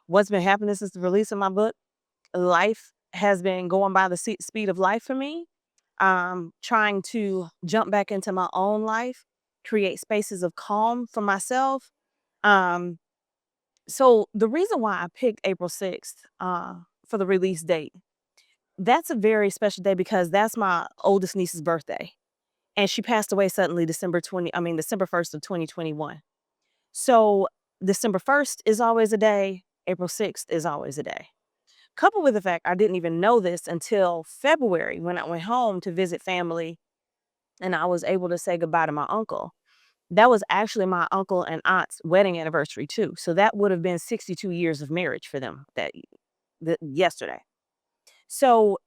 what's been happening since the release of my book, life has been going by the speed of life for me. Trying to jump back into my own life, create spaces of calm for myself. Um, so the reason why I picked April 6th for the release date, that's a very special day because that's my oldest niece's birthday. And she passed away suddenly December 1st of 2021. So December 1st is always a day, April 6th is always a day. Coupled with the fact I didn't even know this until February when I went home to visit family and I was able to say goodbye to my uncle. That was actually my uncle and aunt's wedding anniversary too. So that would have been 62 years of marriage for them yesterday. So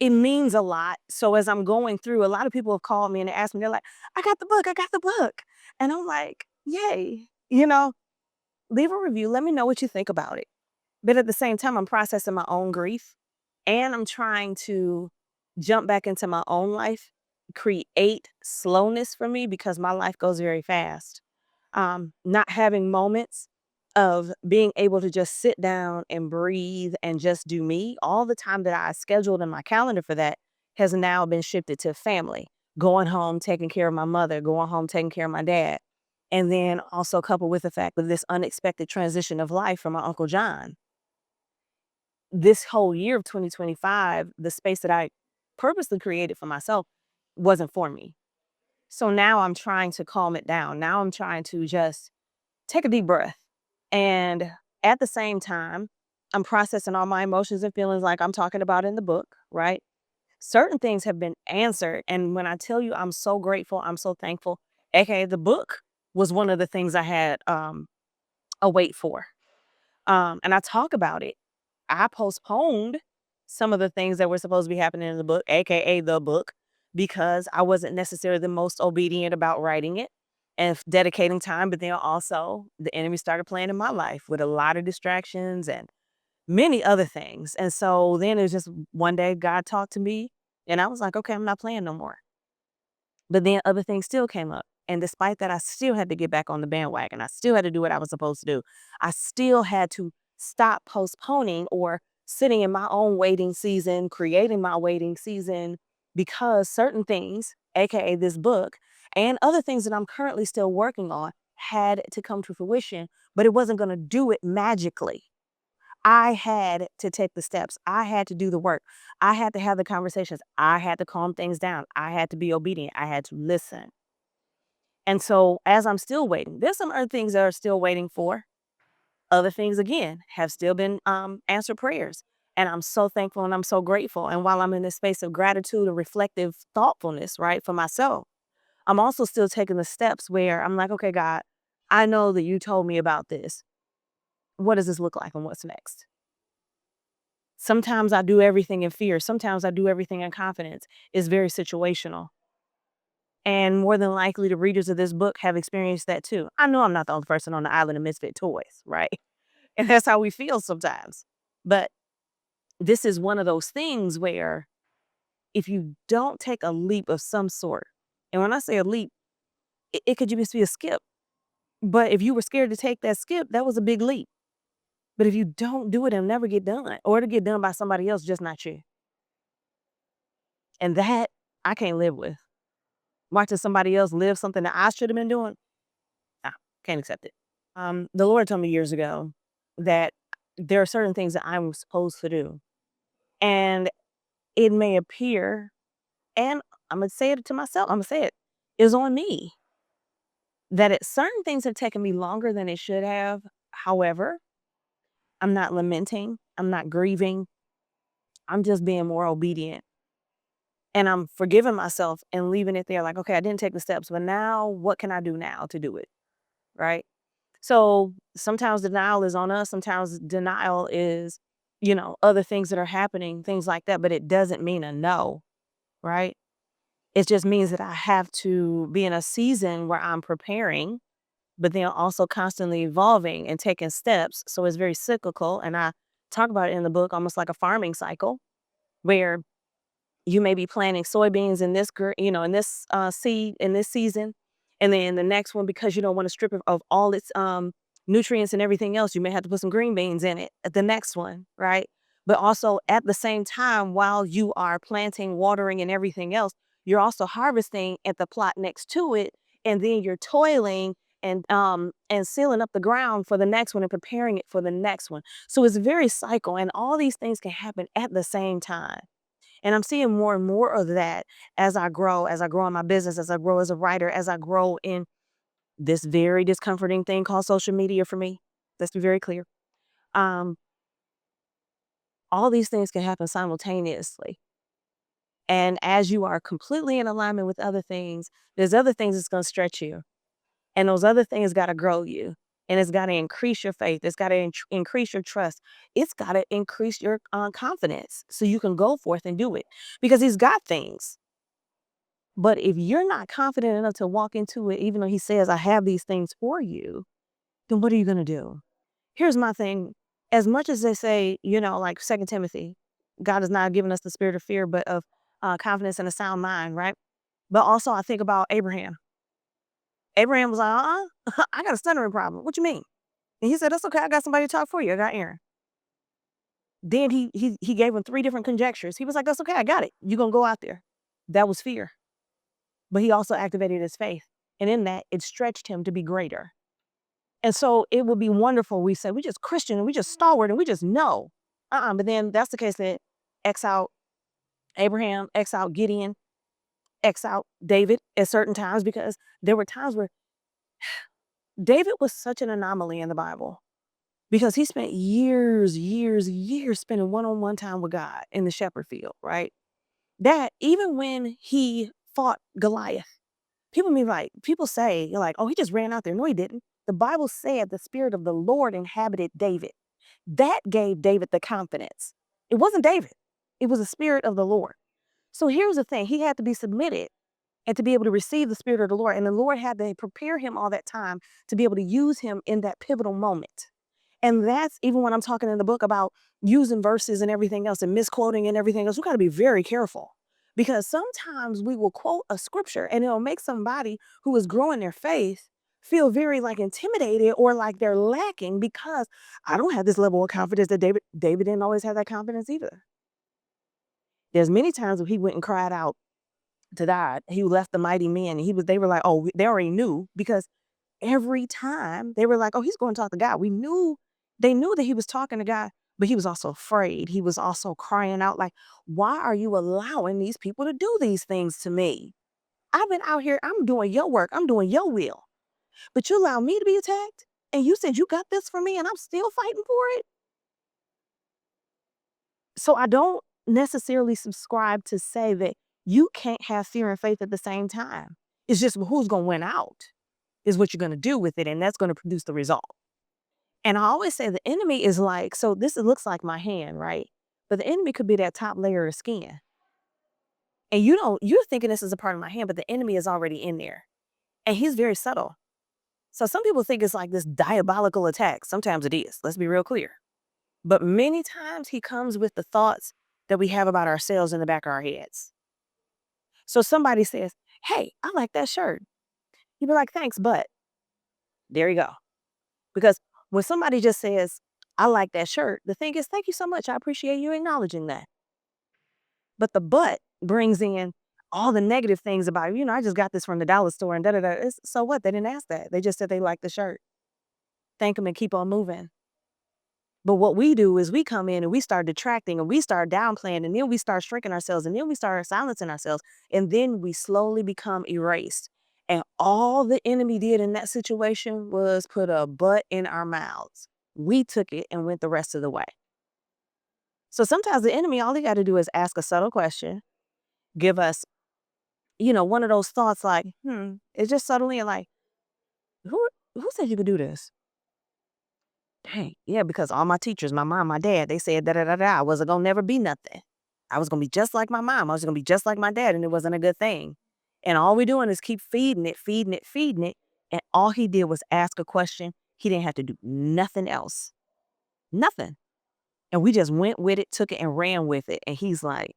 it means a lot. So as I'm going through, a lot of people have called me and asked me, they're like, I got the book, I got the book. And I'm like, yay, leave a review. Let me know what you think about it. But at the same time, I'm processing my own grief and I'm trying to jump back into my own life, create slowness for me because my life goes very fast. Not having moments of being able to just sit down and breathe and just do me, all the time that I scheduled in my calendar for that has now been shifted to family, going home, taking care of my mother, going home, taking care of my dad. And then also coupled with the fact of this unexpected transition of life from my Uncle John. This whole year of 2025, the space that I purposely created for myself wasn't for me. So now I'm trying to calm it down. Now I'm trying to just take a deep breath. And at the same time, I'm processing all my emotions and feelings like I'm talking about in the book, right? Certain things have been answered. And when I tell you I'm so grateful, I'm so thankful, aka the book was one of the things I had a wait for. And I talk about it. I postponed some of the things that were supposed to be happening in the book, aka the book, because I wasn't necessarily the most obedient about writing it and dedicating time. But then also, the enemy started playing in my life with a lot of distractions and many other things. And so then it was just one day God talked to me, and I was like, okay, I'm not playing no more. But then other things still came up. And despite that, I still had to get back on the bandwagon. I still had to do what I was supposed to do. I still had to stop postponing or sitting in my own waiting season, creating my waiting season, because certain things, AKA this book, and other things that I'm currently still working on had to come to fruition, but it wasn't going to do it magically. I had to take the steps. I had to do the work. I had to have the conversations. I had to calm things down. I had to be obedient. I had to listen. And so as I'm still waiting, there's some other things that are still waiting for. Other things again have still been answered prayers. And I'm so thankful and I'm so grateful. And while I'm in this space of gratitude and reflective thoughtfulness, right, for myself, I'm also still taking the steps where I'm like, okay, God, I know that you told me about this. What does this look like and what's next? Sometimes I do everything in fear. Sometimes I do everything in confidence. It's very situational. And more than likely, the readers of this book have experienced that too. I know I'm not the only person on the island of misfit toys, right? And that's how we feel sometimes. But this is one of those things where if you don't take a leap of some sort, and when I say a leap, it could just be a skip. But if you were scared to take that skip, that was a big leap. But if you don't do it, it'll never get done, or it'll get done by somebody else, just not you. And that I can't live with. Watching somebody else live something that I should have been doing, nah, can't accept it. The Lord told me years ago that there are certain things that I'm supposed to do. And it may appear, and I'm going to say it to myself, I'm going to say it, is on me. That certain things have taken me longer than it should have. However, I'm not lamenting. I'm not grieving. I'm just being more obedient. And I'm forgiving myself and leaving it there like, okay, I didn't take the steps, but now what can I do now to do it? Right. So sometimes denial is on us. Sometimes denial is, other things that are happening, things like that. But it doesn't mean a no, right? It just means that I have to be in a season where I'm preparing, but then also constantly evolving and taking steps. So it's very cyclical. And I talk about it in the book, almost like a farming cycle, where you may be planting soybeans in in this seed in this season, and then the next one because you don't want to strip it of all its nutrients and everything else. You may have to put some green beans in it at the next one, right? But also at the same time, while you are planting, watering, and everything else, you're also harvesting at the plot next to it, and then you're toiling and sealing up the ground for the next one and preparing it for the next one. So it's very cycle, and all these things can happen at the same time. And I'm seeing more and more of that as I grow in my business, as I grow as a writer, as I grow in this very discomforting thing called social media for me. Let's be very clear. Um, all these things can happen simultaneously. And as you are completely in alignment with other things, there's other things that's going to stretch you. And those other things got to grow you. And it's got to increase your faith. It's got to increase your trust. It's got to increase your confidence so you can go forth and do it. Because he's got things. But if you're not confident enough to walk into it, even though he says, I have these things for you, then what are you going to do? Here's my thing. As much as they say, like Second Timothy, God has not given us the spirit of fear, but of confidence and a sound mind, right? But also I think about Abraham. Abraham was like, I got a stuttering problem. What you mean? And he said, that's okay. I got somebody to talk for you. I got Aaron. Then he gave him 3 different conjectures. He was like, that's okay. I got it. You're going to go out there. That was fear. But he also activated his faith. And in that, it stretched him to be greater. And so it would be wonderful. We say, we just Christian and we just stalwart and we just know. But then that's the case that X out Abraham, X out Gideon, X out David at certain times, because there were times where David was such an anomaly in the Bible because he spent years, years, years spending one-on-one time with God in the shepherd field, right? That even when he fought Goliath, people say, you're like, oh, he just ran out there. No, he didn't. The Bible said the Spirit of the Lord inhabited David. That gave David the confidence. It wasn't David. It was the Spirit of the Lord. So here's the thing. He had to be submitted and to be able to receive the Spirit of the Lord. And the Lord had to prepare him all that time to be able to use him in that pivotal moment. And that's even when I'm talking in the book about using verses and everything else and misquoting and everything else. We got to be very careful because sometimes we will quote a scripture and it'll make somebody who is growing their faith feel very like intimidated or like they're lacking because I don't have this level of confidence that David didn't always have that confidence either. There's many times when he went and cried out to God. He left the mighty men. They were like, oh, they already knew because every time they were like, oh, he's going to talk to God. They knew that he was talking to God, but he was also afraid. He was also crying out like, why are you allowing these people to do these things to me? I've been out here, I'm doing your work. I'm doing your will, but you allow me to be attacked. And you said you got this for me and I'm still fighting for it. So I don't necessarily subscribe to say that you can't have fear and faith at the same time. It's just who's going to win out is what you're going to do with it. And that's going to produce the result. And I always say the enemy is like, so this looks like my hand, right? But the enemy could be that top layer of skin. And you're thinking this is a part of my hand, but the enemy is already in there. And he's very subtle. So some people think it's like this diabolical attack. Sometimes it is. Let's be real clear. But many times he comes with the thoughts that we have about ourselves in the back of our heads. So somebody says, hey, I like that shirt. You'd be like, thanks, but there you go. Because when somebody just says, I like that shirt, the thing is, thank you so much. I appreciate you acknowledging that. But the but brings in all the negative things about, I just got this from the dollar store and da da da. So what? They didn't ask that. They just said they like the shirt. Thank them and keep on moving. But what we do is we come in and we start detracting and we start downplaying and then we start shrinking ourselves and then we start silencing ourselves and then we slowly become erased. And all the enemy did in that situation was put a butt in our mouths. We took it and went the rest of the way. So sometimes the enemy, all he got to do is ask a subtle question, give us, one of those thoughts like, it's just subtly like, who said you could do this? Dang, yeah, because all my teachers, my mom, my dad, they said da-da-da-da, I wasn't going to never be nothing. I was going to be just like my mom. I was going to be just like my dad, and it wasn't a good thing. And all we're doing is keep feeding it, feeding it, feeding it. And all he did was ask a question. He didn't have to do nothing else. Nothing. And we just went with it, took it, and ran with it. And he's like,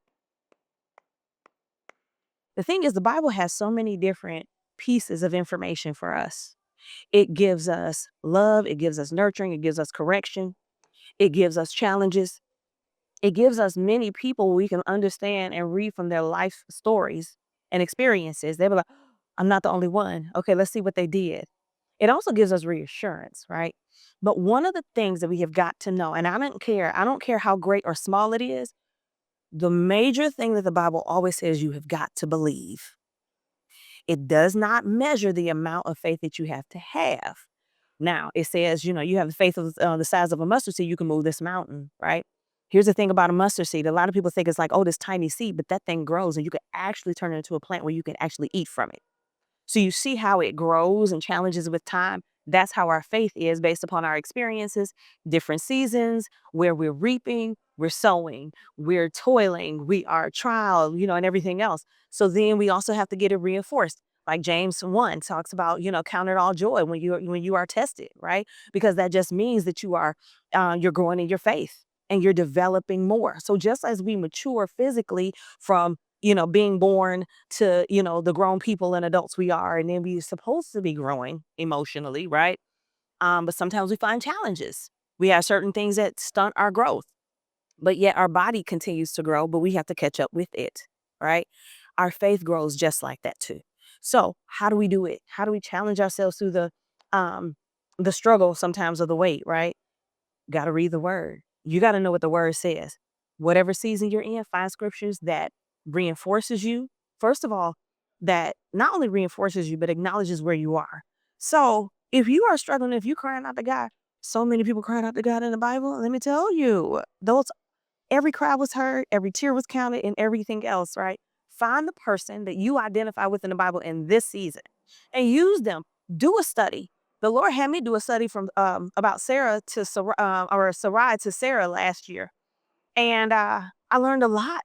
the thing is, the Bible has so many different pieces of information for us. It gives us love, it gives us nurturing, it gives us correction, it gives us challenges. It gives us many people we can understand and read from their life stories and experiences. They be like, I'm not the only one. Okay, let's see what they did. It also gives us reassurance, right? But one of the things that we have got to know, and I don't care how great or small it is, the major thing that the Bible always says you have got to believe. It does not measure the amount of faith that you have to have. Now, it says, you have the faith of the size of a mustard seed, you can move this mountain, right? Here's the thing about a mustard seed. A lot of people think it's like, oh, this tiny seed, but that thing grows and you can actually turn it into a plant where you can actually eat from it. So you see how it grows and challenges with time. That's how our faith is based upon our experiences, different seasons, where we're reaping, we're sowing, we're toiling, we are trial, and everything else. So then we also have to get it reinforced. Like James 1 talks about, count it all joy when you are tested, right? Because that just means that you're growing in your faith and you're developing more. So just as we mature physically from being born to, the grown people and adults we are. And then we're supposed to be growing emotionally, right? But sometimes we find challenges. We have certain things that stunt our growth, but yet our body continues to grow, but we have to catch up with it, right? Our faith grows just like that too. So how do we do it? How do we challenge ourselves through the struggle sometimes of the wait, right? Got to read the word. You got to know what the word says. Whatever season you're in, find scriptures that reinforces you. First of all, that not only reinforces you, but acknowledges where you are. So if you are struggling, if you're crying out to God, so many people crying out to God in the Bible, let me tell you, every cry was heard, every tear was counted, and everything else, right? Find the person that you identify with in the Bible in this season and use them. Do a study. The Lord had me do a study from about Sarah to or Sarai to Sarah last year, and I learned a lot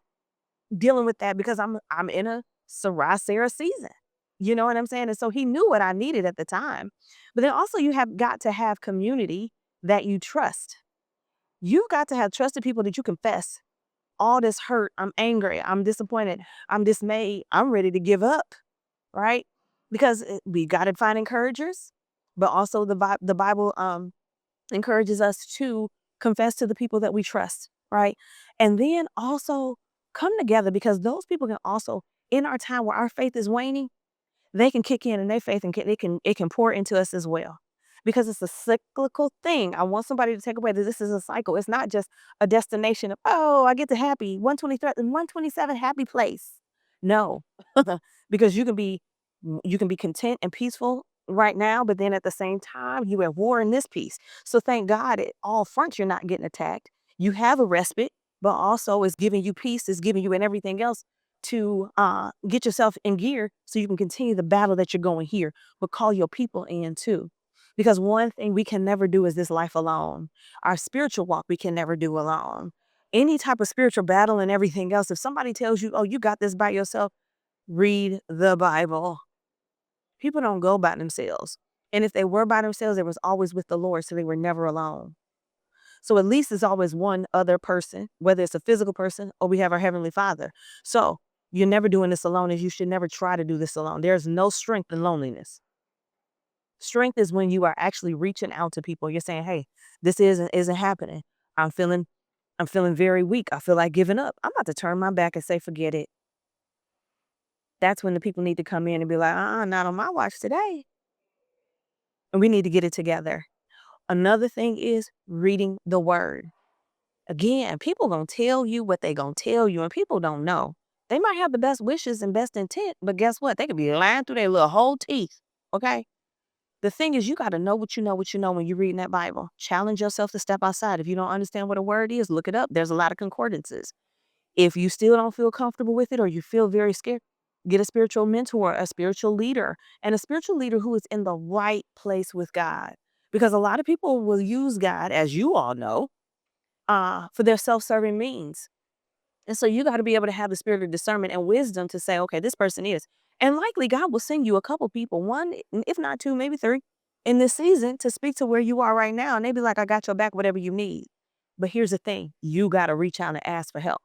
dealing with that because I'm in a Sarai Sarah season. You know what I'm saying? And so He knew what I needed at the time. But then also you have got to have community that you trust. You've got to have trusted people that you confess all this hurt. I'm angry. I'm disappointed. I'm dismayed. I'm ready to give up, right? Because we got to find encouragers, but also the Bible encourages us to confess to the people that we trust, right? And then also come together because those people can also, in our time where our faith is waning, they can kick in their faith and it can pour into us as well. Because it's a cyclical thing. I want somebody to take away that this is a cycle. It's not just a destination of, oh, I get to happy 123 and 127 happy place. No. Because you can be content and peaceful right now, but then at the same time, you at war in this piece. So thank God at all fronts you're not getting attacked. You have a respite, but also it's giving you peace, it's giving you and everything else to get yourself in gear so you can continue the battle that you're going here, but call your people in too. Because one thing we can never do is this life alone. Our spiritual walk we can never do alone. Any type of spiritual battle and everything else, if somebody tells you, oh, you got this by yourself, read the Bible. People don't go by themselves. And if they were by themselves, they was always with the Lord, so they were never alone. So at least there's always one other person, whether it's a physical person or we have our Heavenly Father. So you're never doing this alone, and you should never try to do this alone. There's no strength in loneliness. Strength is when you are actually reaching out to people. You're saying, hey, this isn't happening. I'm feeling I'm feeling very weak. I feel like giving up. I'm about to turn my back and say, forget it. That's when the people need to come in and be like, not on my watch today. And we need to get it together. Another thing is reading the word. Again, people gonna tell you what they gonna tell you, and people don't know. They might have the best wishes and best intent, but guess what? They could be lying through their little whole teeth. Okay. The thing is, you got to know what you know when you're reading that Bible. Challenge yourself to step outside. If you don't understand what a word is, look it up. There's a lot of concordances. If you still don't feel comfortable with it or you feel very scared, get a spiritual mentor, a spiritual leader, and a spiritual leader who is in the right place with God. Because a lot of people will use God, as you all know, for their self-serving means. And so you got to be able to have the spirit of discernment and wisdom to say, okay, this person is. And likely God will send you a couple people, one, if not two, maybe three, in this season to speak to where you are right now. And they be like, I got your back, whatever you need. But here's the thing, you got to reach out and ask for help.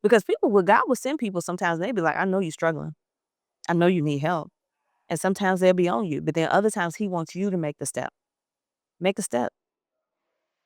Because God will send people sometimes, and they be like, I know you're struggling. I know you need help. And sometimes they'll be on you, but then other times he wants you to make the step. Make a step.